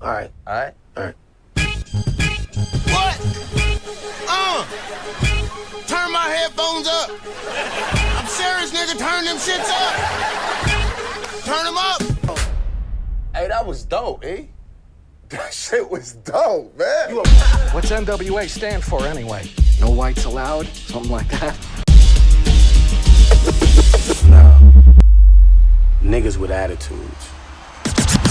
Alright. Alright? Alright. What? Turn my headphones up. I'm serious, nigga. Turn them shits up. Turn them up. Hey, that was dope, eh? That shit was dope, man. What's NWA stand for anyway? No whites allowed? Something like that? No. Niggas with attitudes.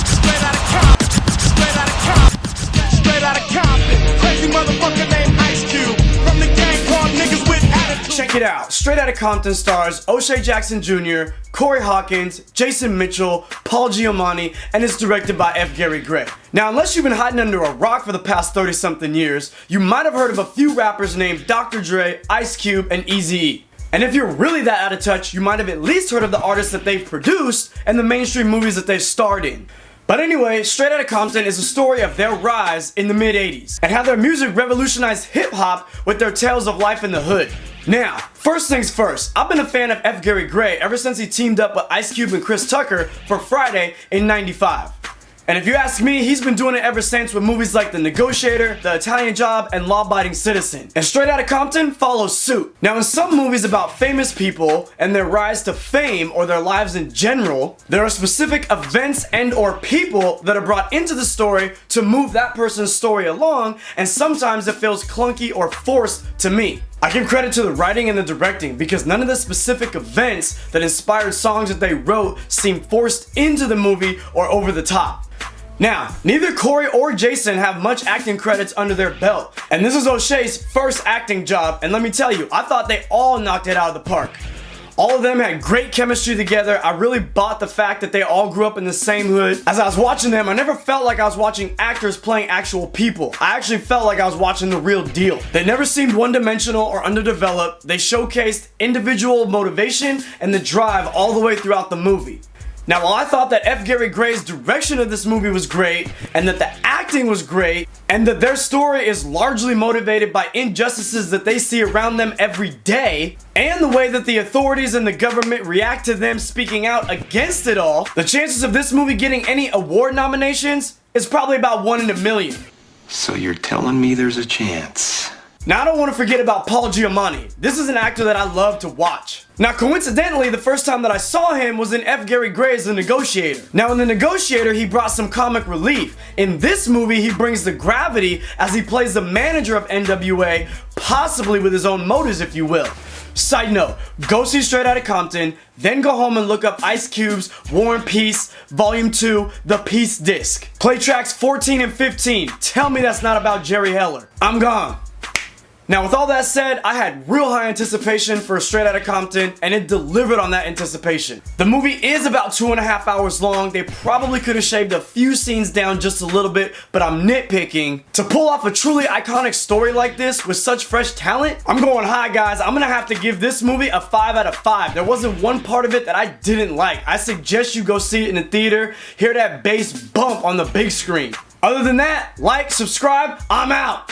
Straight out of Compton. Straight out of Compton. Straight out of Compton. Crazy motherfucker named Ice Cube. From the gang called Niggas with Attitude. Check it out. Straight Outta Compton stars O'Shea Jackson Jr., Cory Hawkins, Jason Michell, Paul Giamatti, and is directed by F. Gary Gray. Now, unless you've been hiding under a rock for the past 30-something years, you might have heard of a few rappers named Dr. Dre, Ice Cube, and Eazy-E. And if you're really that out of touch, you might have at least heard of the artists that they've produced and the mainstream movies that they've starred in. But anyway, Straight Outta Compton is a story of their rise in the mid-80s and how their music revolutionized hip-hop with their tales of life in the hood. Now, first things first, I've been a fan of F. Gary Gray ever since he teamed up with Ice Cube and Chris Tucker for Friday in '95. And if you ask me, he's been doing it ever since with movies like The Negotiator, The Italian Job, and Law Abiding Citizen. And Straight Outta Compton follows suit. Now, in some movies about famous people and their rise to fame or their lives in general, there are specific events and or people that are brought into the story to move that person's story along, and sometimes it feels clunky or forced to me. I give credit to the writing and the directing because none of the specific events that inspired songs that they wrote seem forced into the movie or over the top. Now, neither Cory or Jason have much acting credits under their belt, and this is O'Shea's first acting job, and let me tell you, I thought they all knocked it out of the park. All of them had great chemistry together. I really bought the fact that they all grew up in the same hood. As I was watching them, I never felt like I was watching actors playing actual people. I actually felt like I was watching the real deal. They never seemed one-dimensional or underdeveloped. They showcased individual motivation and the drive all the way throughout the movie. Now, while I thought that F. Gary Gray's direction of this movie was great, and that the acting was great, and that their story is largely motivated by injustices that they see around them every day, and the way that the authorities and the government react to them speaking out against it all, the chances of this movie getting any award nominations is probably about 1 in a million. So you're telling me there's a chance? Now, I don't want to forget about Paul Giamatti. This is an actor that I love to watch. Now, coincidentally, the first time that I saw him was in F. Gary Gray's The Negotiator. Now, in The Negotiator, he brought some comic relief. In this movie, he brings the gravity as he plays the manager of NWA, possibly with his own motives, if you will. Side note, go see Straight Outta Compton, then go home and look up Ice Cube's War and Peace, Volume 2, The Peace Disc. Play tracks 14 and 15. Tell me that's not about Jerry Heller. I'm gone. Now, with all that said, I had real high anticipation for Straight Outta Compton, and it delivered on that anticipation. The movie is about 2.5 hours long. They probably could have shaved a few scenes down just a little bit, but I'm nitpicking. To pull off a truly iconic story like this with such fresh talent, I'm going high, guys. I'm gonna have to give this movie a 5 out of 5. There wasn't one part of it that I didn't like. I suggest you go see it in the theater, hear that bass bump on the big screen. Other than that, like, subscribe, I'm out.